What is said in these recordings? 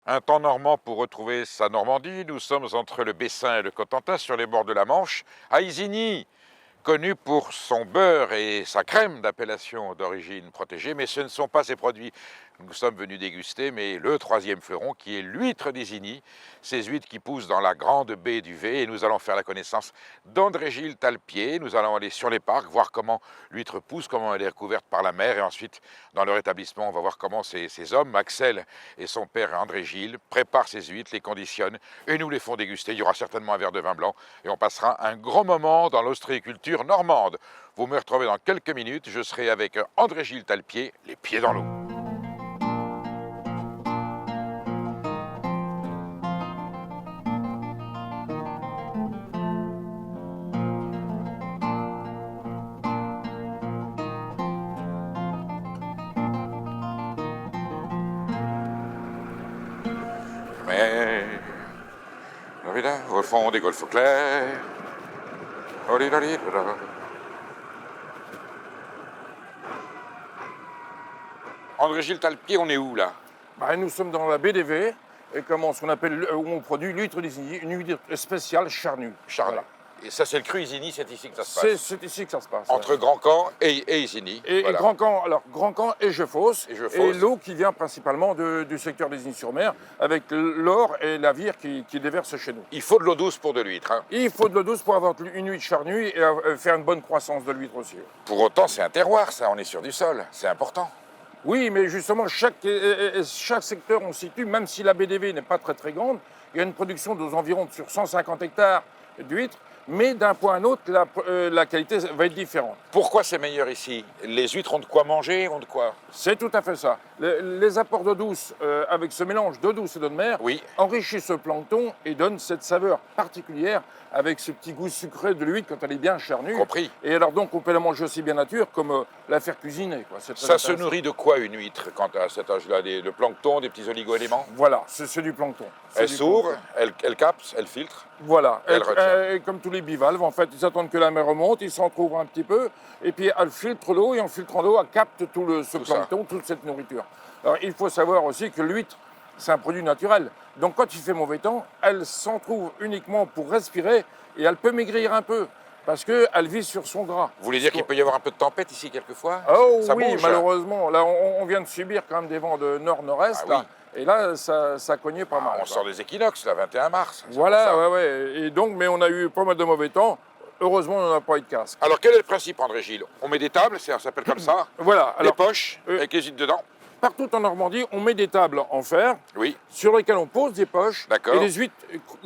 Un temps normand pour retrouver sa Normandie. Nous sommes entre le Bessin et le Cotentin, sur les bords de la Manche, à Isigny, connu pour son beurre et sa crème d'appellation d'origine protégée, mais ce ne sont pas ces produits que nous sommes venus déguster, mais le troisième fleuron qui est l'huître d'Isigny, ces huîtres qui poussent dans la grande baie du Vay, et nous allons faire la connaissance d'André-Gilles Talpier. Nous allons aller sur les parcs, voir comment l'huître pousse, comment elle est recouverte par la mer, et ensuite dans leur établissement on va voir comment ces hommes, Axel et son père André-Gilles, préparent ces huîtres, les conditionnent et nous les font déguster. Il y aura certainement un verre de vin blanc et on passera un grand moment dans l'ostréiculture normande. Vous me retrouvez dans quelques minutes, je serai avec André-Gilles Talpier, les pieds dans l'eau. Mais au fond des golfes clairs. André-Gilles Talpier, on est où là? Nous sommes dans la baie des Vets, et comment ce qu'on appelle, où on produit l'huître d'Isigny, une huître spéciale charnue. Charles. Voilà. Et ça, c'est le cru Isigny, c'est ici que ça se passe. C'est ici que ça se passe. Entre Grand Camp et Isigny. Et Voilà. Grand Camp, alors Grand Camp et Jeufosse, Et Jeufosse. et l'eau qui vient principalement du secteur des Igny-sur-Mer, avec l'Or et la Vire qui déversent chez nous. Il faut de l'eau douce pour de l'huître. Hein. Il faut de l'eau douce pour avoir une huître charnue et faire une bonne croissance de l'huître aussi. Pour autant, c'est un terroir, ça, on est sur du sol, c'est important. Oui, mais justement, chaque secteur on situe, même si la baie des Vets n'est pas très très grande, il y a une production d'environ sur 150 hectares d'huîtres, mais d'un point à un autre, la qualité va être différente. Pourquoi c'est meilleur ici? Les huîtres ont de quoi manger, ont de quoi? C'est tout à fait ça. Les apports d'eau douce, avec ce mélange d'eau douce et d'eau de mer, Oui. enrichissent ce plancton et donnent cette saveur particulière avec ce petit goût sucré de l'huître quand elle est bien charnue. Compris. Et alors donc, on peut la manger aussi bien nature comme la faire cuisiner, quoi. C'est très Ça se intéressant. nourrit de quoi une huître quand à cet âge-là? Le plancton, des petits oligo-éléments? Voilà, c'est du plancton. C'est Elle du s'ouvre, plancton. elle capte, elle filtre. Voilà, Elle retient. et comme tous les bivalves, en fait, ils attendent que la mer remonte, ils s'entr'ouvrent un petit peu, et puis elle filtre l'eau, et en filtrant l'eau, elle capte ce Tout ça. plancton, toute cette nourriture. Alors il faut savoir aussi que l'huître, c'est un produit naturel. Donc quand il fait mauvais temps, elle s'en trouve uniquement pour respirer, et elle peut maigrir un peu, parce qu'elle vit sur son gras. Vous voulez dire qu'il peut y avoir un peu de tempête ici quelquefois? Oh Ça oui, bouge. malheureusement, là on vient de subir quand même des vents de nord-nord-est, Ah là, oui. et là ça cognait pas mal. On quoi. sort des équinoxes, là, 21 mars. c'est Voilà, pour ça. ouais. Et donc, mais on a eu pas mal de mauvais temps. Heureusement, on n'a pas eu de casque. Alors, quel est le principe, André-Gilles? On met des tables, ça s'appelle comme ça, Voilà, des alors poches, euh, avec les huîtres dedans. partout en Normandie, on met des tables en fer Oui, sur lesquelles on pose des poches. D'accord. Et les huîtres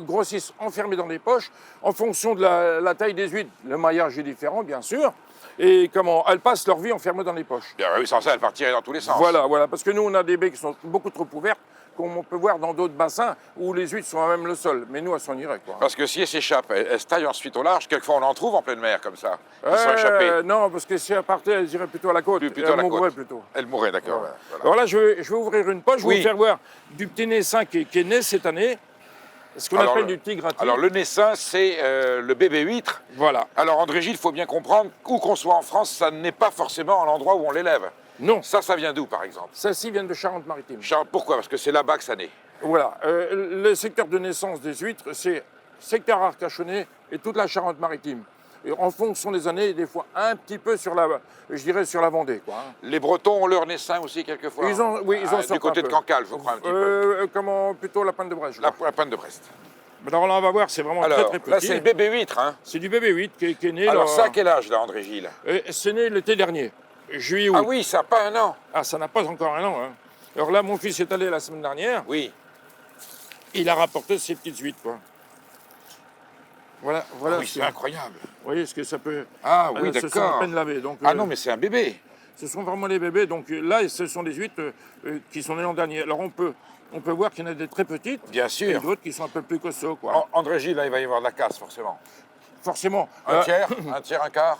grossissent enfermées dans des poches en fonction de la taille des huîtres. Le maillage est différent, bien sûr. Et comment elles passent leur vie enfermées dans les poches. bien oui, sans ça, elle partirait dans tous les sens. Voilà, parce que nous, on a des baies qui sont beaucoup trop ouvertes, comme on peut voir dans d'autres bassins où les huîtres sont à même le sol. Mais nous, elles s'en iraient, quoi. Parce que si elles s'échappent, elles se taillent ensuite au large. Quelquefois, on en trouve en pleine mer, comme ça. Elles sont échappées. Non, parce que si elles partaient, elles iraient plutôt à la côte. Plutôt à la mourraient côte. plutôt. Elles mourraient, d'accord. Voilà. Voilà. Alors là, je vais ouvrir une poche, je vais Oui. vous faire voir du petit naissin qui est né cette année, ce qu'on Alors, appelle du tigre à tigre. Alors, le naissin, c'est le bébé huître. Voilà. Alors, André-Gilles, il faut bien comprendre qu'où qu'on soit en France, ça n'est pas forcément à l'endroit où on l'élève. Non, Ça vient d'où, par exemple? celles-ci viennent de Charente-Maritime. Pourquoi? Parce que c'est là-bas que ça naît. Voilà. Le secteur de naissance des huîtres, c'est secteur Arcachonnais et toute la Charente-Maritime. Et en fonction des années, des fois un petit peu sur la Vendée, quoi. Hein. Les Bretons ont leur naissin aussi, quelquefois. Oui, ils en sortent Du côté un de peu. Cancale, je crois, un petit peu. Comment plutôt la Panne de Brèche. La Panne de Brest. Alors là, on va voir, c'est vraiment Alors, très petit. là, c'est le bébé huître, hein. C'est du bébé huître qui est né. Alors, là, ça, à quel âge, là, André-Gilles? c'est né l'été dernier, juillet-août. Ah oui, ça n'a pas un an. Ah, ça n'a pas encore un an. Hein. Alors là, mon fils est allé la semaine dernière, Oui. il a rapporté ses petites huîtres, quoi. Voilà. Ah oui, c'est incroyable. Vous voyez ce que ça peut. Ah oui, se sont à d'accord. peine lavées. Donc, Ah non, mais c'est un bébé. ce sont vraiment les bébés. Donc là, ce sont des huîtres qui sont nées l'an dernier. Alors on peut voir qu'il y en a des très petites. Bien Et sûr. d'autres qui sont un peu plus costauds, quoi. André-Gilles, là, il va y avoir de la casse, forcément. Forcément. Un tiers, un quart,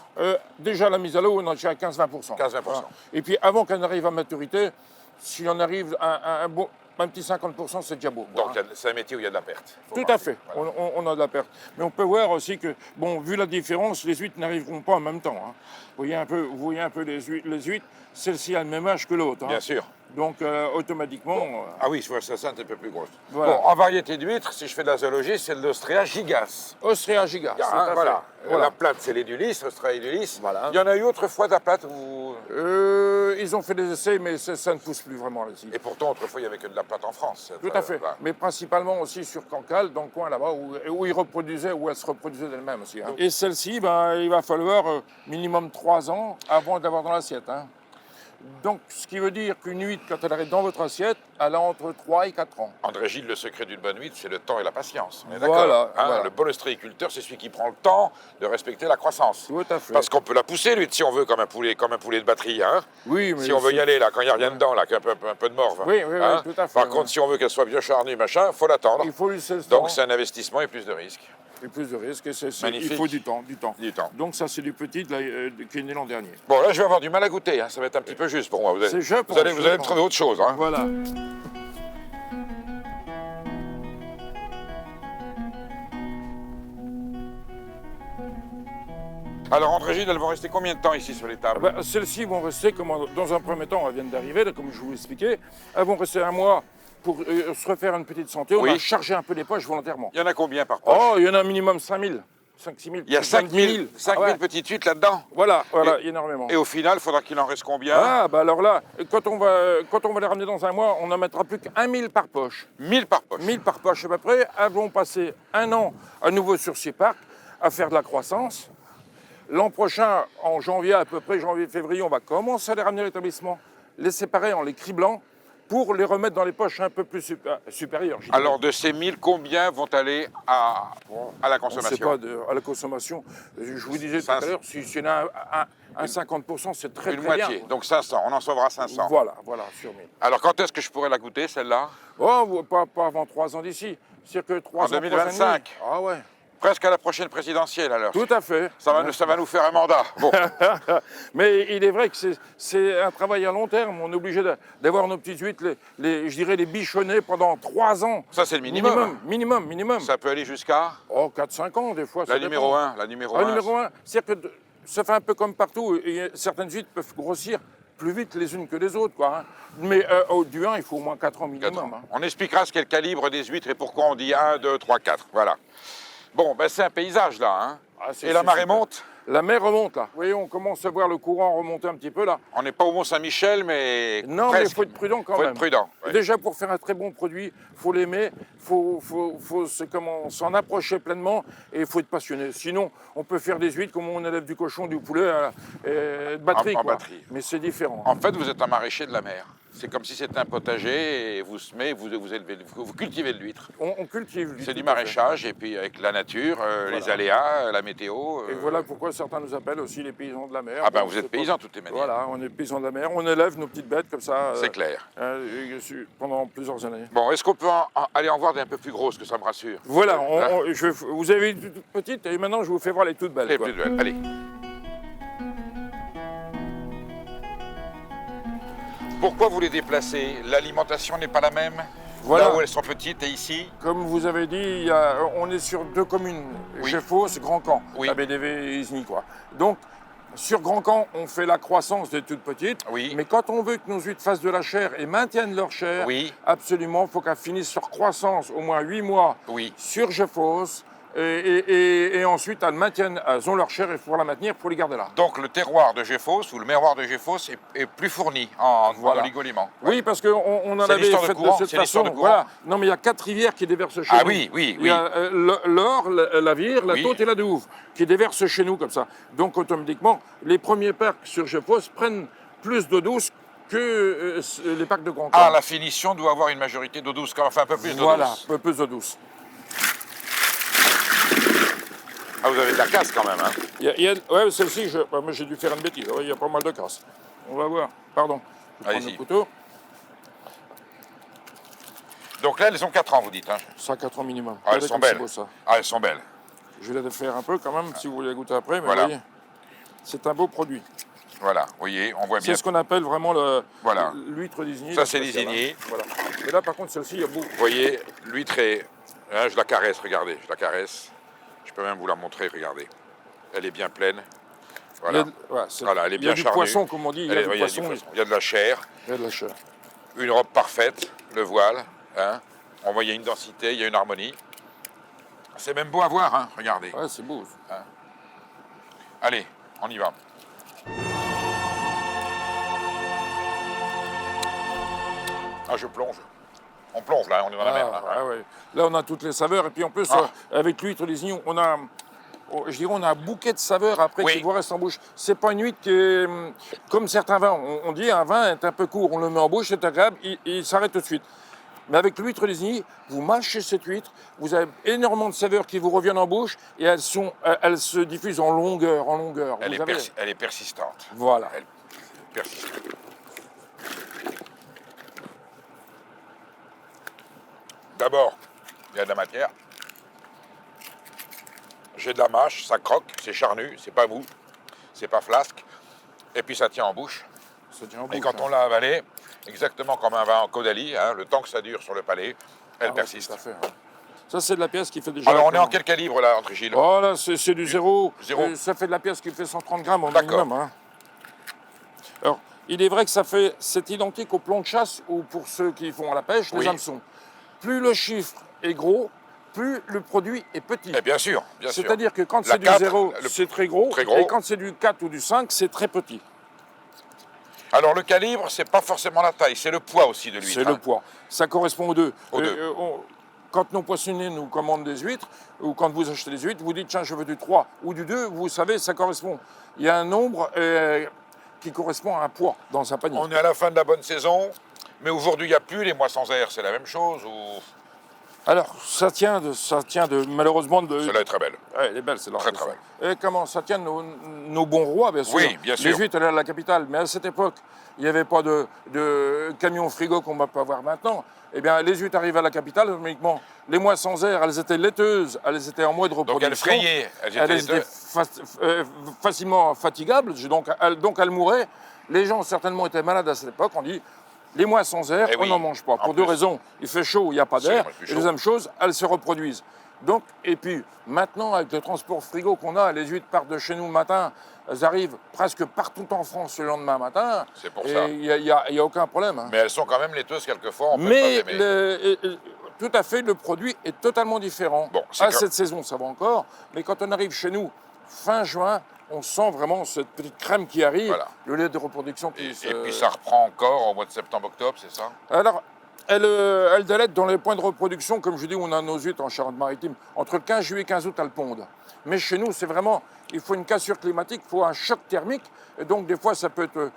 Déjà, la mise à l'eau, on en est à 15-20%. 15-20%. Voilà. Et puis, avant qu'elle n'arrive à maturité, si on arrive à un petit 50%, c'est déjà beau. Donc c'est un métier où il y a de la perte. Tout à fait, voilà. On a de la perte. Mais on peut voir aussi que, bon, vu la différence, les huîtres n'arriveront pas en même temps. Hein. Vous voyez un peu les huîtres, celle-ci a le même âge que l'autre. Hein. Bien sûr. Donc automatiquement... Ah oui, je vois ça, c'est un peu plus grosse. Voilà. Bon, en variété d'huîtres, si je fais de la zoologie, c'est l'Ostrea gigas. Ostrea gigas, tout à fait. Voilà. Voilà. La plate, c'est l'édulis, Ostrea édulis. Voilà. Il y en a eu autrefois de la plate où... Ils ont fait des essais, mais ça ne pousse plus vraiment ici. Et pourtant, autrefois, il n'y avait que de la plate en France. Tout à fait. Voilà. Mais principalement aussi sur Cancale, dans le coin là-bas, où ils reproduisaient, où elles se reproduisaient d'elles-mêmes aussi. Hein. Et celle-ci, ben, il va falloir minimum 3 ans avant d'avoir dans l'assiette. Hein. Donc, ce qui veut dire qu'une huître, quand elle arrive dans votre assiette, elle a entre 3 et 4 ans. André Gilles, le secret d'une bonne huître, c'est le temps et la patience. On est d'accord. Voilà, Hein, voilà. Le bon ostréiculteur, c'est celui qui prend le temps de respecter la croissance. Tout à fait. Parce qu'on peut la pousser, l'huître, si on veut, comme un poulet de batterie. Hein. Oui, mais Si on veut y aller, là, quand il n'y a rien dedans, là, qu'un un peu de morve. Oui, hein. tout à fait. Par contre, si on veut qu'elle soit bien charnue, machin, il faut l'attendre. Il faut lui laisser le temps. Donc c'est un investissement et plus de risques. Et plus de risques. Magnifique. Il faut du temps. Du temps. Donc ça, c'est du petit qui est né l'an dernier. Bon, là, je vais avoir du mal à goûter. Hein. Ça va être un petit peu juste pour moi. Vous allez me trouver autre chose. Hein. Voilà. Alors, André Gilles, elles vont rester combien de temps ici sur les tables? Ben, celles-ci vont rester, dans un premier temps, elles viennent d'arriver, comme je vous l'expliquais. Elles vont rester 1 mois pour se refaire une petite santé. On Oui. va charger un peu les poches volontairement. Il y en a combien par poche? Oh, il y en a un minimum 5 000. 5 6 000. Il y a 5 000 Ah ouais. petites huîtres là-dedans. Voilà, énormément. Et au final, il faudra qu'il en reste combien? Ah, bah alors là, quand on va les ramener dans 1 mois, on n'en mettra plus qu'1 000 par poche. 1000 par poche. 1000 par poche à peu près. Elles vont passer 1 an à nouveau sur ces parcs à faire de la croissance. L'an prochain, en janvier à peu près, janvier-février, on va commencer à les ramener à l'établissement, les séparer en les criblant pour les remettre dans les poches un peu plus supérieures. Alors, de ces 1000, combien vont aller à la on ne sait consommation? pas, à la consommation. Je vous disais tout à l'heure, si il y en a un 50%, c'est très Une très moitié. bien. Donc 500, on en sauvera 500. Voilà, sur 1000. Alors, quand est-ce que je pourrais la goûter, celle-là? Oh, pas avant 3 ans d'ici. C'est-à-dire que 3 ans. En 2025. Ah ouais. Presque à la prochaine présidentielle, alors. Tout à fait. Ça va nous faire un mandat. Bon. Mais il est vrai que c'est un travail à long terme. On est obligé d'avoir nos petites huîtres, je dirais les bichonner pendant 3 ans. Ça, c'est le minimum. Minimum. Ça peut aller jusqu'à Oh, 4-5 ans des fois. la numéro 1. La numéro 1. La numéro 1, c'est-à-dire que ça fait un peu comme partout. Et certaines huîtres peuvent grossir plus vite les unes que les autres, quoi. Hein. Mais du 1, il faut au moins 4 ans minimum. Hein. On expliquera ce qu'est le calibre des huîtres et pourquoi on dit 1, 2, 3, 4. Voilà. Bon, ben c'est un paysage là. Hein. Ah, et la marée super. monte? La mer remonte là. Vous voyez, on commence à voir le courant remonter un petit peu là. On n'est pas au Mont-Saint-Michel, mais Non, presque. mais il faut être prudent quand Faut même. être prudent. Ouais. Déjà, pour faire un très bon produit, il faut l'aimer, il faut s'en approcher pleinement et il faut être passionné. Sinon, on peut faire des huîtres comme on élève du cochon, du poulet, de batterie. En quoi. batterie. Mais c'est différent. En fait, vous êtes un maraîcher de la mer. C'est comme si c'était un potager et vous semez, vous cultivez de l'huître. On cultive. C'est du tout à fait. maraîchage et puis avec la nature, les Voilà. aléas, la météo. Et voilà pourquoi certains nous appellent aussi les paysans de la mer. Ah ben Bon, vous êtes c'est pas- paysan de toutes les manières. Voilà, on est paysans de la mer, on élève nos petites bêtes comme ça. C'est clair. Pendant plusieurs années. Bon, est-ce qu'on peut aller en voir des un peu plus grosses, que ça me rassure? Voilà, Hein? vous avez vu toutes petites et maintenant je vous fais voir les toutes belles. Les quoi. plus belles. Allez. Pourquoi vous les déplacez? L'alimentation n'est pas la même? Voilà. Là où elles sont petites et ici? Comme vous avez dit, on est sur 2 communes, Oui. Jeffos, Grand Camp, Oui. la BDV et Isigny, quoi. Donc, sur Grand Camp, on fait la croissance des toutes petites, Oui. mais quand on veut que nos huîtres fassent de la chair et maintiennent leur chair, Oui. absolument, il faut qu'elles finissent leur croissance au moins 8 mois Oui. sur Jeffos, et ensuite elles ont leur chair et il faut la maintenir pour les garder là. Donc le terroir de Jeffos ou le miroir de Jeffos est plus fourni en Voilà. oligo-aliments. Oui, parce qu'on en C'est avait l'histoire de fait courant, de cette c'est l'histoire façon. de courant. Voilà. Non, mais il y a 4 rivières qui déversent chez Ah nous. oui, oui, Il y a l'Or, la Vire, la Oui. Taute et la Douve qui déversent chez nous comme ça. Donc automatiquement, les premiers parcs sur Jeffos prennent plus d'eau douce que les parcs de Grand Camp. Ah, la finition doit avoir une majorité d'eau douce, enfin un peu plus d'eau Voilà, douce. un peu plus d'eau douce. Ah, vous avez de la casse quand même, hein? Ouais, celle-ci, moi j'ai dû faire une bêtise. Il y a pas mal de casse. On va voir. Pardon. Je vais prendre Allez-y. le couteau. Donc là, elles ont 4 ans, vous dites, hein? Ça a 4 ans minimum. Ah, elles Regardez sont comme c'est belles. beau, ça. Ah, elles sont belles. Je vais la faire un peu quand même, si vous voulez la goûter après. Mais Voilà. vous voyez, c'est un beau produit. Voilà, vous voyez, on voit bien. C'est ce qu'on appelle vraiment Voilà. l'huître d'Isigny. Ça, c'est l'Isigny. Voilà. Et là, par contre, celle-ci, il y a beaucoup. Vous voyez, l'huître est... hein, je la caresse, regardez, je la caresse. Je peux même vous la montrer, regardez. Elle est bien pleine. Voilà, voilà, elle est bien charnue. Il y a du poisson, comme on dit, il y a du poisson. Il y a de la chair. Il y a de la chair. Une robe parfaite, le voile. Hein. On voit, il y a une densité, il y a une harmonie. C'est même beau à voir, hein, regardez. Ouais, c'est beau. Hein. Allez, on y va. Ah, je plonge. On plonge là, on est dans la mer. Là, ouais. Là, on a toutes les saveurs. Et puis en plus, avec l'huître d'Isigny, on a, je dirais, on a un bouquet de saveurs après qui vous reste en bouche. C'est pas une huître qui est, comme certains vins. On dit un vin est un peu court, on le met en bouche, c'est agréable, il s'arrête tout de suite. Mais avec l'huître d'Isigny, vous mâchez cette huître, vous avez énormément de saveurs qui vous reviennent en bouche et elles se diffusent en longueur, Elle est persistante. Voilà. Elle est persistante. D'abord, il y a de la matière. J'ai de la mâche, ça croque, c'est charnu, c'est pas mou, c'est pas flasque. Et puis ça tient en bouche. Et quand on l'a avalé, exactement comme un vin en Caudalie, hein, le temps que ça dure sur le palais, elle persiste. Tout à fait, ouais. Ça, c'est de la pièce qui fait déjà... Alors, on est en quel calibre, là, André Gilles? Oh, là, c'est du zéro. Zéro. Ça fait de la pièce qui fait 130 grammes au minimum. Hein. Alors, il est vrai que c'est identique au plomb de chasse ou pour ceux qui font à la pêche, les hameçons. Plus le chiffre est gros, plus le produit est petit. Et bien sûr, bien sûr. C'est-à-dire que quand c'est du 0, c'est très gros, et quand c'est du 4 ou du 5, c'est très petit. Alors le calibre, c'est pas forcément la taille, c'est le poids aussi de l'huître. C'est le poids. Ça correspond aux deux. Quand nos poissonniers nous commandent des huîtres, ou quand vous achetez des huîtres, vous dites tiens, je veux du 3 ou du 2, vous savez, ça correspond. Il y a un nombre qui correspond à un poids dans un panier. On est à la fin de la bonne saison, mais aujourd'hui, il n'y a plus les mois sans air, c'est la même chose ou... Alors, ça tient de malheureusement de... Celle-là est très belle. Ouais, elle est belle, celle-là. Très, très belle. Et comment ça tient de nos bons rois, bien sûr. Oui, bien sûr. Les huîtres, elles à la capitale. Mais à cette époque, il n'y avait pas de camion frigo qu'on va pas voir maintenant. Eh bien, les huîtres arrivent à la capitale, uniquement. Les mois sans air, elles étaient laiteuses, elles étaient en mois de reproduction. Donc elles frayaient, elles étaient facilement fatigables, donc elles mouraient. Les gens, certainement, étaient malades à cette époque. On dit... Les mois sans air, on n'en mange pas. Pour deux raisons. Il fait chaud, il n'y a pas d'air. Et deuxième chose, elles se reproduisent. Donc, et puis, maintenant, avec le transport frigo qu'on a, les huîtres partent de chez nous le matin, elles arrivent presque partout en France le lendemain matin. C'est pour ça. Il n'y a aucun problème. Hein. Mais elles sont quand même laiteuses quelquefois, on peut pas aimer. Tout à fait, le produit est totalement différent. Bon, cette saison, ça va encore. Mais quand on arrive chez nous, fin juin, on sent vraiment cette petite crème qui arrive, le lait de reproduction qui Et puis ça reprend encore au mois de septembre-octobre, c'est ça? Alors, elle délaite dans les points de reproduction, comme je dis, où on a nos huîtres en Charente-Maritime. Entre le 15 juillet et 15 août, elles pondent. Mais chez nous, c'est vraiment, il faut une cassure climatique, il faut un choc thermique. Et donc, des fois, ça peut être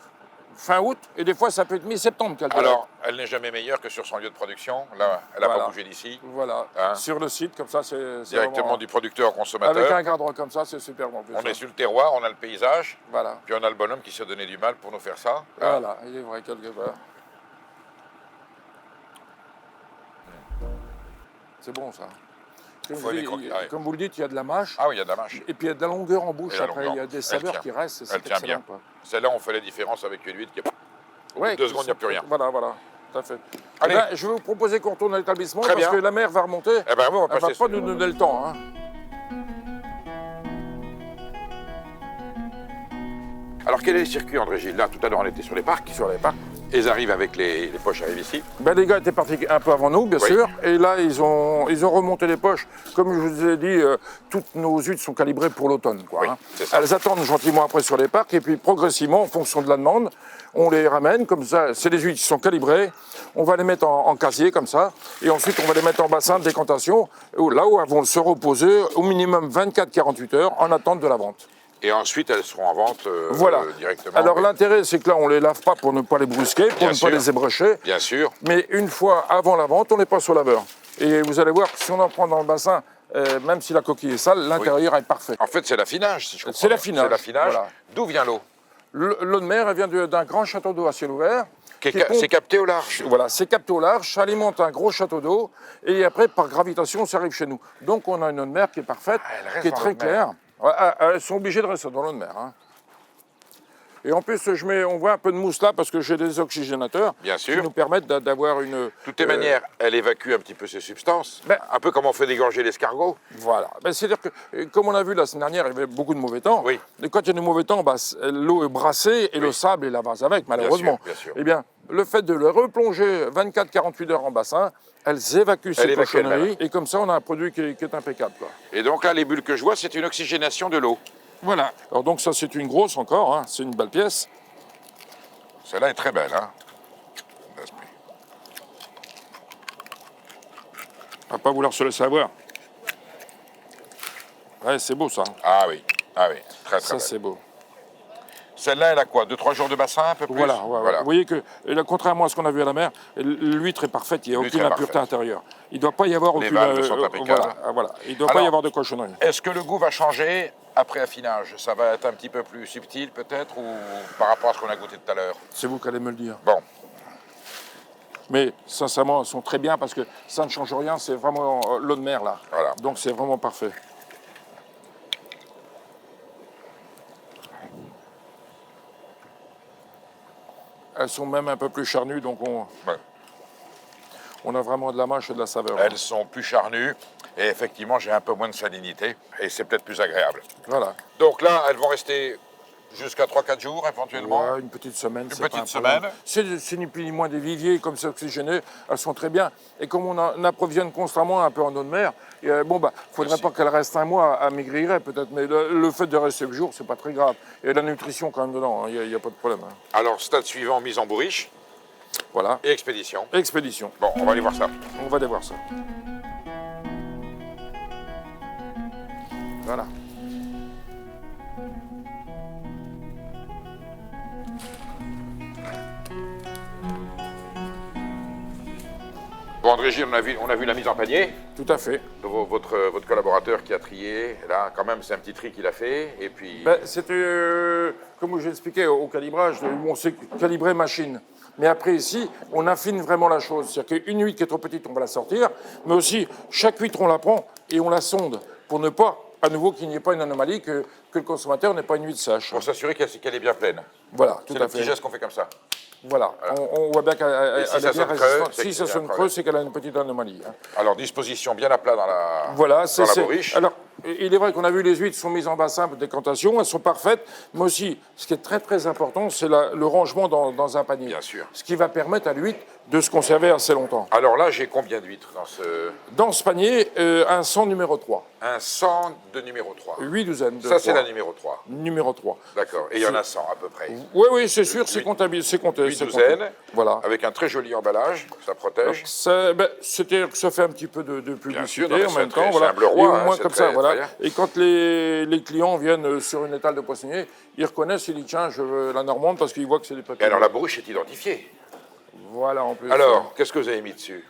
fin août, et des fois, ça peut être mi-septembre qu'elle délaite. Alors, elle n'est jamais meilleure que sur son lieu de production. Là, elle n'a pas bougé d'ici. Voilà, hein? Sur le site, comme ça, c'est directement vraiment, du producteur au consommateur. Avec un cadre comme ça, c'est super bon. On est sur le terroir, on a le paysage. Voilà. Puis on a le bonhomme qui s'est donné du mal pour nous faire ça. Voilà, il est vrai, quelque part. C'est bon, ça. Comme vous le dites, il y a de la mâche. Ah oui, il y a de la mâche. Et puis il y a de la longueur en bouche après. Il y a des saveurs qui restent. Elle tient bien. Celle-là, on fait la différence avec une huître qui est... Au bout de 2 secondes, il n'y a plus rien. Voilà, tout à fait. Allez. Ben, je vais vous proposer qu'on retourne à l'établissement parce que la mer va remonter. Eh ben, on va elle ne va pas nous donner le temps. Hein. Alors, quel est le circuit, André Gilles? Là, tout à l'heure, on était sur les parcs. Sur les parcs. Et ils arrivent avec les poches, arrivent ici. Ben, les gars étaient partis un peu avant nous, bien sûr. Et là, ils ont remonté les poches. Comme je vous ai dit, toutes nos huîtres sont calibrées pour l'automne. Hein. Elles attendent gentiment après sur les parcs. Et puis, progressivement, en fonction de la demande, on les ramène. Comme ça, c'est les huîtres qui sont calibrées. On va les mettre en casier, comme ça. Et ensuite, on va les mettre en bassin de décantation. Là où elles vont se reposer au minimum 24-48 heures en attente de la vente. Et ensuite, elles seront en vente directement. Alors l'intérêt, c'est que là, on ne les lave pas pour ne pas les brusquer, pour ne pas les ébrécher. Bien sûr. Mais une fois avant la vente, on les passe au laveur. Et vous allez voir, si on en prend dans le bassin, même si la coquille est sale, l'intérieur est parfait. En fait, c'est l'affinage, si je comprends. C'est l'affinage. C'est l'affinage. Voilà. D'où vient l'eau? L'eau de mer, elle vient d'un grand château d'eau à ciel ouvert. C'est capté au large. Voilà, c'est capté au large, ça alimente un gros château d'eau. Et après, par gravitation, ça arrive chez nous. Donc on a une eau de mer qui est parfaite, qui est très claire. Elles sont obligées de rester dans l'eau de mer. Hein. Et en plus, on voit un peu de mousse là parce que j'ai des oxygénateurs Bien qui sûr. nous permettent d'avoir une... De toutes les manières, elle évacue un petit peu ses substances, Ben- un peu comme on fait dégorger l'escargot. Voilà. Ben, c'est-à-dire que, comme on a vu la semaine dernière, il y avait beaucoup de mauvais temps. Oui. Et quand il y a du mauvais temps, l'eau est brassée et le sable est la vase avec, malheureusement. bien sûr. Eh bien, le fait de le replonger 24-48 heures en bassin, elles évacuent ces évacuent cochonneries. elles-mêmes. Et comme ça, on a un produit qui est impeccable, quoi. Et donc là, les bulles que je vois, c'est une oxygénation de l'eau. Voilà. Alors donc ça, c'est une grosse encore, hein. C'est une belle pièce. Celle-là est très belle, hein. On va pas vouloir se laisser avoir. Ouais, c'est beau ça. Ah oui, très Ça, belle. c'est beau. Celle-là, elle a quoi, 2-3 jours de bassin, un peu plus? Voilà, Vous voyez que, contrairement à ce qu'on a vu à la mer, l'huître est parfaite, il n'y a L'huître aucune est impureté parfaite. intérieure. Il ne doit pas y avoir Les aucune... valves sont impeccables. Voilà. Il ne doit pas Alors, y avoir de cochonnerie. Est-ce que le goût va changer après affinage? Ça va être un petit peu plus subtil, peut-être, ou par rapport à ce qu'on a goûté tout à l'heure? C'est vous qui allez me le dire. Bon, Mais sincèrement, elles sont très bien parce que ça ne change rien, c'est vraiment l'eau de mer là. Voilà. Donc c'est vraiment parfait. Elles sont même un peu plus charnues, donc ouais. on a vraiment de la mâche et de la saveur. Elles sont plus charnues, et effectivement, j'ai un peu moins de salinité, et c'est peut-être plus agréable. Voilà. Donc là, elles vont rester jusqu'à 3-4 jours, éventuellement. Ouais, une petite semaine. Une c'est pas petite un problème. semaine. C'est ni plus ni moins des viviers, comme c'est oxygéné, elles sont très bien. Et comme on approvisionne constamment un peu en eau de mer, faudrait Merci. pas qu'elle reste un mois à maigrir peut-être, mais le fait de rester 7 jours, c'est pas très grave. Et la nutrition quand même dedans, il n'y a pas de problème. Hein. Alors, stade suivant, mise en bourriche Voilà. et expédition. Expédition. Bon, on va aller voir ça. On va aller voir ça. Voilà. Bon, André Gilles, on a vu la mise en panier. Tout à fait. De votre collaborateur qui a trié. Là, quand même, c'est un petit tri qu'il a fait. Et puis, C'était, comme j'ai expliqué au calibrage, on sait calibrer machine. Mais après ici, on affine vraiment la chose. C'est-à-dire qu'une huître qui est trop petite, on va la sortir. Mais aussi, chaque huître, on la prend et on la sonde pour ne pas, à nouveau, qu'il n'y ait pas une anomalie, que le consommateur n'ait pas une huître sèche. pour s'assurer qu'elle est bien pleine. Voilà, tout C'est le à petit fait. geste qu'on fait comme ça. Voilà, on voit bien qu'elle si est ça bien sonne creux, résistante. c'est Si qu'il ça y a un sonne problème. creux, c'est qu'elle a une petite anomalie. Hein. Alors, disposition bien à plat dans la, Voilà, dans la bourriche. Alors, il est vrai qu'on a vu les huîtres sont mises en bassin pour décantation, elles sont parfaites, mais aussi, ce qui est très très important, c'est le rangement dans un panier. Bien sûr. Ce qui va permettre à l'huître de se conserver assez longtemps. Alors là, j'ai combien d'huîtres dans ce... Dans ce panier, un 100 numéro 3. Un 100 de numéro 3. 8 douzaines de Ça, c'est 3. la numéro 3. Numéro 3. D'accord. Et il y en a 100 à peu près. Oui, c'est sûr, c'est Huit- compté. C'est compté. 8 c'est douzaines, compté. Voilà. avec un très joli emballage, ça protège. C'est-à-dire que ça fait un petit peu de publicité sûr, non, mais en c'est même très- temps. c'est Voilà. un bleu roi, Et au hein, moins c'est comme très- ça, voilà. très bien. Et quand les clients viennent sur une étale de poissonnier, ils reconnaissent, ils disent tiens, je veux la normande parce qu'ils voient que c'est des Et papiers. alors, la bourriche est identifiée. Voilà, en plus. Alors, qu'est-ce que vous avez mis dessus?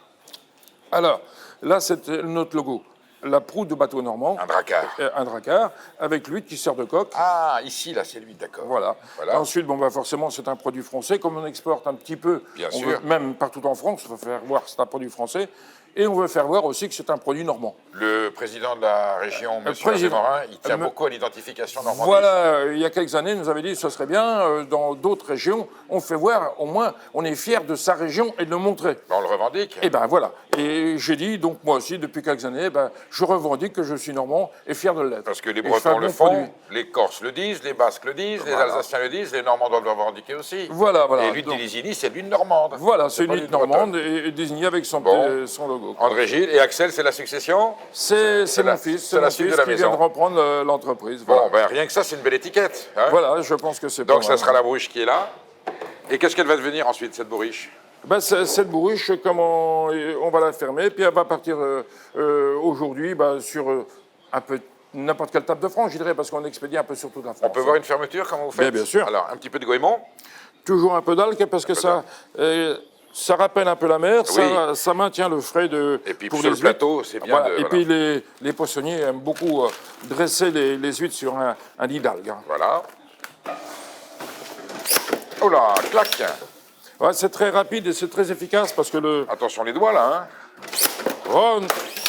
Alors, là, c'est notre logo. La proue de bateau normand. Un dracard. Un dracard, avec l'huître qui sert de coque. Ah, ici, là, c'est lui, d'accord. Voilà. Voilà. Ensuite, forcément, c'est un produit français. Comme on exporte un petit peu, Bien on sûr. veut, même partout en France, on veut faire voir que c'est un produit français. Et on veut faire voir aussi que c'est un produit normand. Le président de la région, M. président. Morin, il tient Me- beaucoup à l'identification normandie. Voilà, il y a quelques années, il nous avait dit que ce serait bien, dans d'autres régions, on fait voir, au moins, on est fier de sa région et de le montrer. On le revendique. Et ben voilà. Et j'ai dit, donc moi aussi, depuis quelques années, je revendique que je suis normand et fier de l'être. Parce que les Et je fais un Bretons le bon font, produit. les Corses le disent, les Basques le disent, les Voilà. Alsaciens le disent, les Normands doivent le revendiquer aussi. Voilà. Et l'huître Donc, d'Iligny, c'est l'huître normande. voilà, c'est une pas huître l'huître normande bretonne. et désignée avec son Bon. logo. André Gilles et Axel, c'est la succession. C'est la- mon fils, c'est la mon suite fils de la qui vient maison. de reprendre l'entreprise. Bon, Voilà. rien que ça, c'est une belle étiquette. Hein. Voilà, je pense que c'est Donc pas ça mal. sera la bourriche qui est là. Et qu'est-ce qu'elle va devenir ensuite, cette bourriche? Cette bourriche, comment on va la fermer, puis elle va partir aujourd'hui sur un peu n'importe quelle table de France, je dirais, parce qu'on expédie un peu sur toute la France. On peut voir une fermeture, comment vous faites? Bien sûr. Alors, un petit peu de goémon. Toujours un peu d'algue, parce que ça rappelle un peu la mer, ça maintient le frais Et puis pour sur les le plateau, c'est bien Voilà. de... Et voilà. puis les poissonniers aiment beaucoup dresser les huîtres sur un lit d'algues. Hein. Voilà. Oh là, clac. Ouais, c'est très rapide et c'est très efficace parce que Attention les doigts, là. Hein.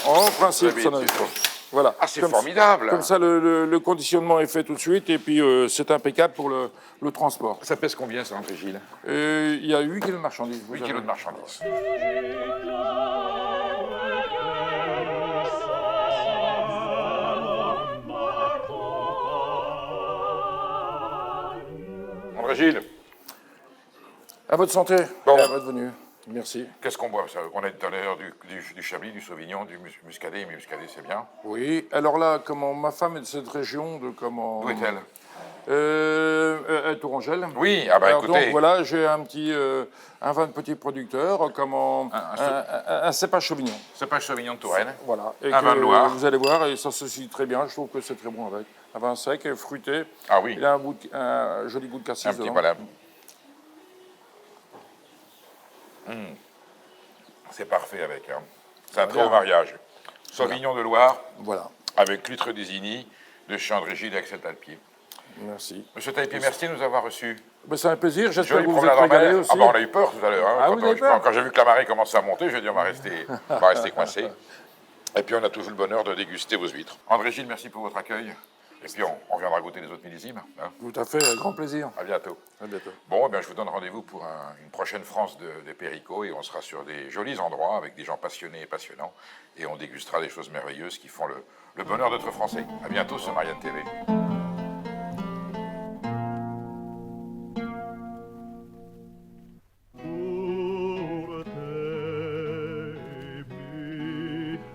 en principe, Très ça vite, n'arrive pas. Voilà. Ah, c'est Comme- formidable. Comme ça, le conditionnement est fait tout de suite et puis c'est impeccable pour le transport. Ça pèse combien, ça, André Gilles? Il y a 8 kilos de marchandises. 8 kilos de marchandises. André Gilles, À votre santé Bon. et à votre venue. Merci. qu'est-ce qu'on boit? On a tout à l'heure du Chablis, du Sauvignon, du Muscadet, mais Muscadet, c'est bien. Oui, alors là, comment ma femme est de cette région, de comment... D'où est-elle? Tourangelle. Oui, ah bah Alors écoutez, donc voilà, j'ai un vin de petit producteur, comment un cépage Sauvignon. cépage Sauvignon de Touraine. Voilà. Et Un vin de Loire. Vous allez voir, et ça se suit très bien. Je trouve que c'est très bon avec. Un vin sec, fruité. Ah oui, Il a un joli goût de cassis un petit dedans. palais. C'est parfait avec. Hein. C'est un très beau mariage. Sauvignon de Loire Voilà. avec Lutre d'Isigny de chez André Gilles d'Aixel-Talpier. Merci. Monsieur Talpier, merci de nous avoir reçus. Ben, c'est un plaisir. J'espère Jolie que vous vous êtes promenade en régalé mer. aussi. Ah bah on a eu peur tout à l'heure. Hein, Ah, vous avez peur quand j'ai vu que la marée commençait à monter, j'ai dit on va rester coincé. Et puis on a toujours le bonheur de déguster vos huîtres. André Gilles, merci pour votre accueil. Et puis on reviendra goûter les autres millésimes. Hein. Tout à fait, avec grand plaisir. À bientôt. À bientôt. Bon, eh bien, je vous donne rendez-vous pour une prochaine France de Péricot et on sera sur des jolis endroits avec des gens passionnés et passionnants et on dégustera des choses merveilleuses qui font le bonheur d'être français. À bientôt sur Marianne TV.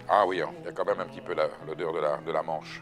Ah oui, hein, il y a quand même un petit peu l'odeur de la Manche.